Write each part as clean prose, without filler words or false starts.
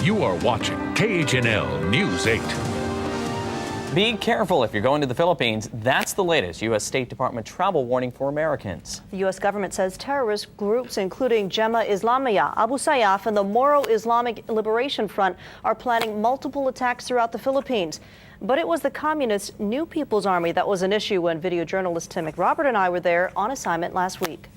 You are watching KHNL News 8. Be careful if you're going to the Philippines. That's the latest U.S. State Department travel warning for Americans. The U.S. government says terrorist groups including Jemaah Islamiyah, Abu Sayyaf, and the Moro Islamic Liberation Front are planning multiple attacks throughout the Philippines. But it was the communist New People's Army that was an issue when video journalist Tim McRobert and I were there on assignment last week.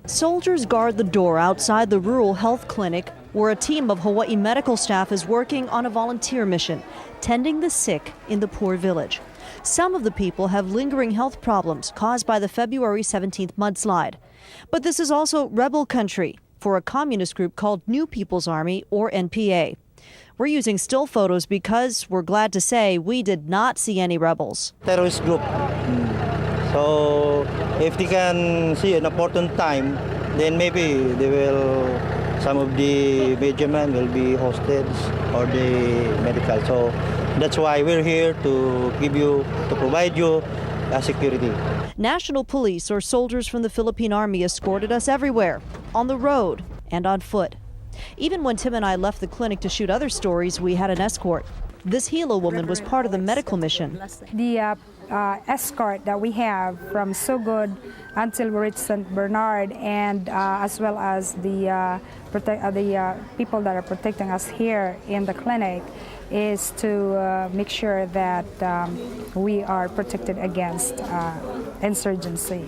Soldiers guard the door outside the rural health clinic where a team of Hawaii medical staff is working on a volunteer mission, tending the sick in the poor village. Some of the people have lingering health problems caused by the February 17th mudslide. But this is also rebel country for a communist group called New People's Army, or NPA. We're using still photos because we're glad to say we did not see any rebels. Terrorist group. So if they can see an important time, then maybe they will, some of the regiment will be hostage or the medical. So that's why we're here to provide you security. National police or soldiers from the Philippine Army escorted us everywhere, on the road and on foot. Even when Tim and I left the clinic to shoot other stories, we had an escort. This Hilo woman was part of the medical mission. The escort that we have from Sugod until we reach St. Bernard, and as well as the people that are protecting us here in the clinic, is to make sure that we are protected against insurgency.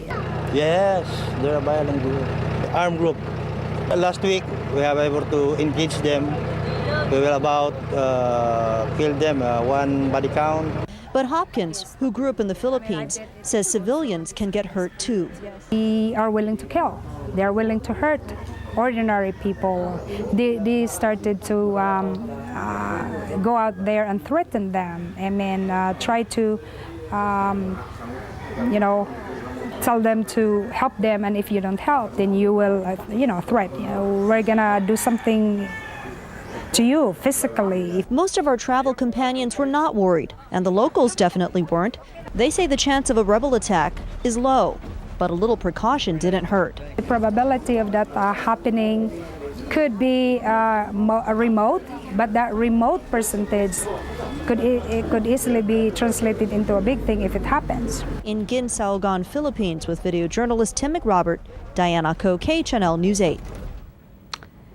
Yes, they're a violent group, armed group. Last week we have able to engage them. We will about kill them, one body count. But Hopkins, who grew up in the Philippines, says civilians can get hurt too. They are willing to kill. They are willing to hurt ordinary people. They started to go out there and threaten them. I mean, try to, tell them to help them, and if you don't help, then you will, threat. We're gonna do something to you physically. Most of our travel companions were not worried, and the locals definitely weren't. They say the chance of a rebel attack is low, but a little precaution didn't hurt. The probability of that happening could be remote, but that remote percentage could easily be translated into a big thing if it happens. In Ginsaogan, Philippines, with video journalist Tim McRobert, Diane, KHNL News 8.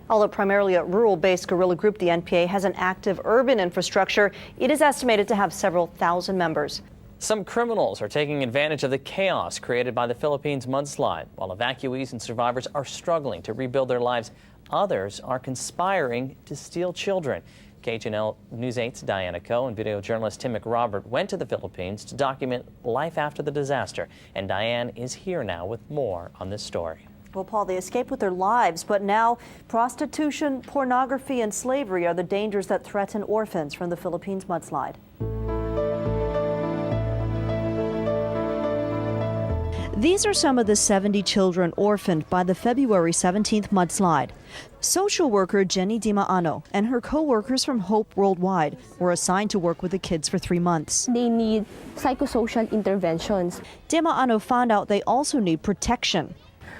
Although primarily a rural-based guerrilla group, the NPA has an active urban infrastructure. It is estimated to have several thousand members. Some criminals are taking advantage of the chaos created by the Philippines mudslide. While evacuees and survivors are struggling to rebuild their lives, others are conspiring to steal children. KHNL News 8's Diane and video journalist Tim McRobert went to the Philippines to document life after the disaster. And Diane is here now with more on this story. Well, Paul, they escaped with their lives, but now prostitution, pornography, and slavery are the dangers that threaten orphans from the Philippines mudslide. These are some of the 70 children orphaned by the February 17th mudslide. Social worker Jenny Dimaano and her co-workers from Hope Worldwide were assigned to work with the kids for 3 months. They need psychosocial interventions. Dimaano found out they also need protection.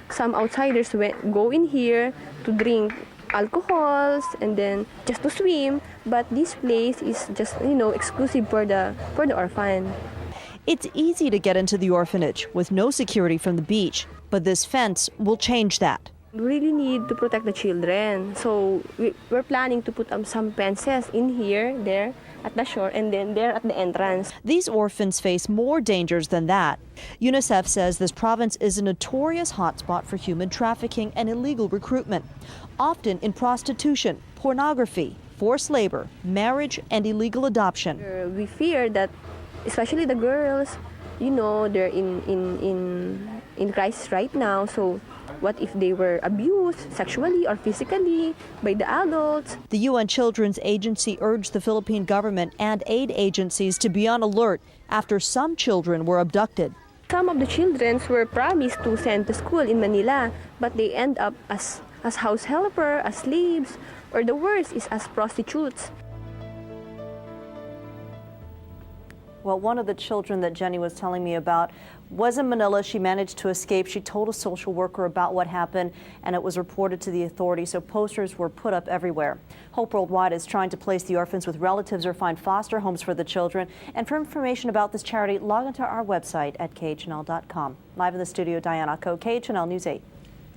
Some outsiders go in here to drink alcohols and then just to swim, but this place is just, exclusive for the orphan. It's easy to get into the orphanage with no security from the beach, but this fence will change that. We really need to protect the children, so we're planning to put some fences in here, there, at the shore, and then there at the entrance. These orphans face more dangers than that. UNICEF says this province is a notorious hotspot for human trafficking and illegal recruitment, often in prostitution, pornography, forced labor, marriage, and illegal adoption. We fear that, especially the girls, they're in crisis right now, so what if they were abused sexually or physically by the adults? The UN Children's Agency urged the Philippine government and aid agencies to be on alert after some children were abducted. Some of the children were promised to send to school in Manila, but they end up as house helper, as slaves, or the worst is as prostitutes. Well, one of the children that Jenny was telling me about was in Manila. She managed to escape. She told a social worker about what happened, and it was reported to the authorities, so posters were put up everywhere. Hope Worldwide is trying to place the orphans with relatives or find foster homes for the children. And for information about this charity, log into our website at KHNL.com. Live in the studio, Diane, KHNL News 8.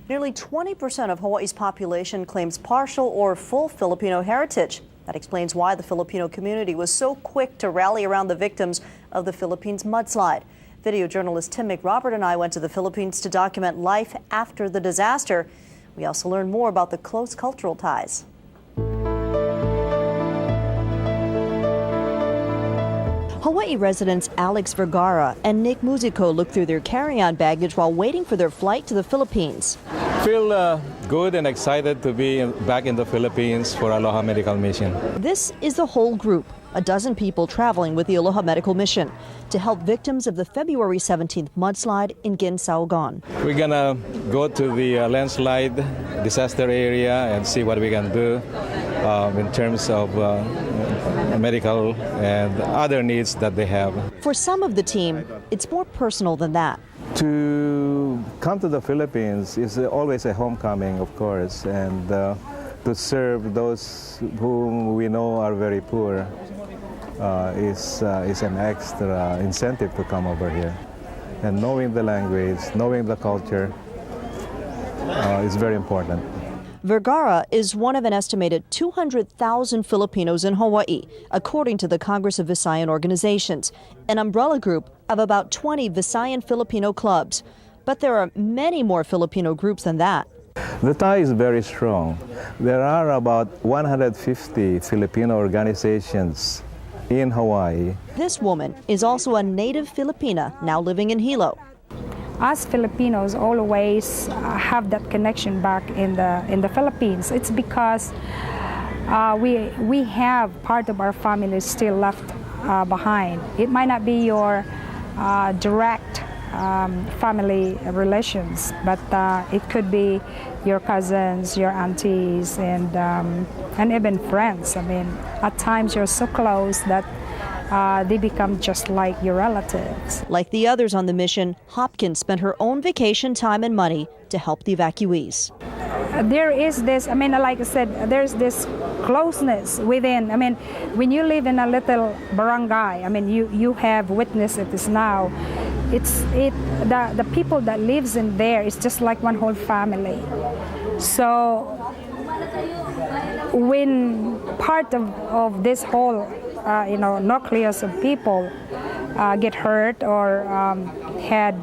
Nearly 20% of Hawaii's population claims partial or full Filipino heritage. That explains why the Filipino community was so quick to rally around the victims of the Philippines mudslide. Video journalist Tim McRobert and I went to the Philippines to document life after the disaster. We also learned more about the close cultural ties. Hawaii residents Alex Vergara and Nick Musico looked through their carry-on baggage while waiting for their flight to the Philippines. Feel good and excited to be back in the Philippines for Aloha Medical Mission. This is the whole group, a dozen people traveling with the Aloha Medical Mission to help victims of the February 17th mudslide in Ginsaogon. We're gonna go to the landslide disaster area and see what we can do in terms of medical and other needs that they have. For some of the team, it's more personal than that. To come to the Philippines is always a homecoming, of course, and to serve those whom we know are very poor is an extra incentive to come over here. And knowing the language, knowing the culture is very important. Vergara is one of an estimated 200,000 Filipinos in Hawaii, according to the Congress of Visayan Organizations, an umbrella group of about 20 Visayan Filipino clubs. But there are many more Filipino groups than that. The tie is very strong. There are about 150 Filipino organizations in Hawaii. This woman is also a native Filipina now living in Hilo. Us Filipinos always have that connection back in the Philippines. It's because we have part of our family still left behind. It might not be your direct family relations, but it could be your cousins, your aunties, and even friends. I mean, at times you're so close that they become just like your relatives. Like the others on the mission, Hopkins spent her own vacation time and money to help the evacuees. There is this, I mean, like I said, there's this closeness within. I mean, when you live in a little barangay, I mean, you have witnessed this now. The people that lives in there is just like one whole family. So when part of this whole nucleus of people get hurt or had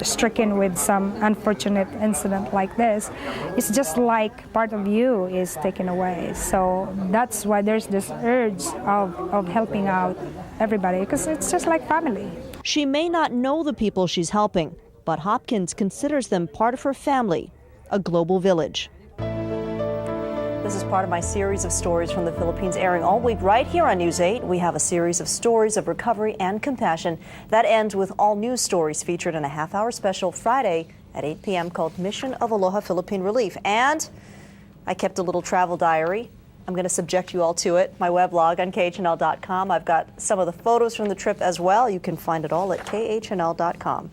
stricken with some unfortunate incident like this, it's just like part of you is taken away. So that's why there's this urge of helping out everybody, because it's just like family. She may not know the people she's helping, but Hopkins considers them part of her family, a global village. This is part of my series of stories from the Philippines airing all week right here on News 8. We have a series of stories of recovery and compassion that ends with all news stories featured in a half-hour special Friday at 8 p.m. called Mission of Aloha Philippine Relief. And I kept a little travel diary. I'm going to subject you all to it. My weblog on KHNL.com. I've got some of the photos from the trip as well. You can find it all at KHNL.com.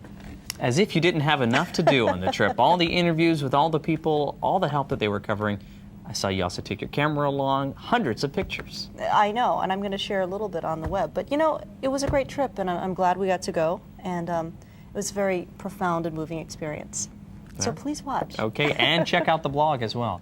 As if you didn't have enough to do on the trip. All the interviews with all the people, all the help that they were covering. I saw you also take your camera along, hundreds of pictures. I know, and I'm going to share a little bit on the web. But, you know, it was a great trip, and I'm glad we got to go. And it was a very profound and moving experience. So please watch. Okay, and check out the blog as well.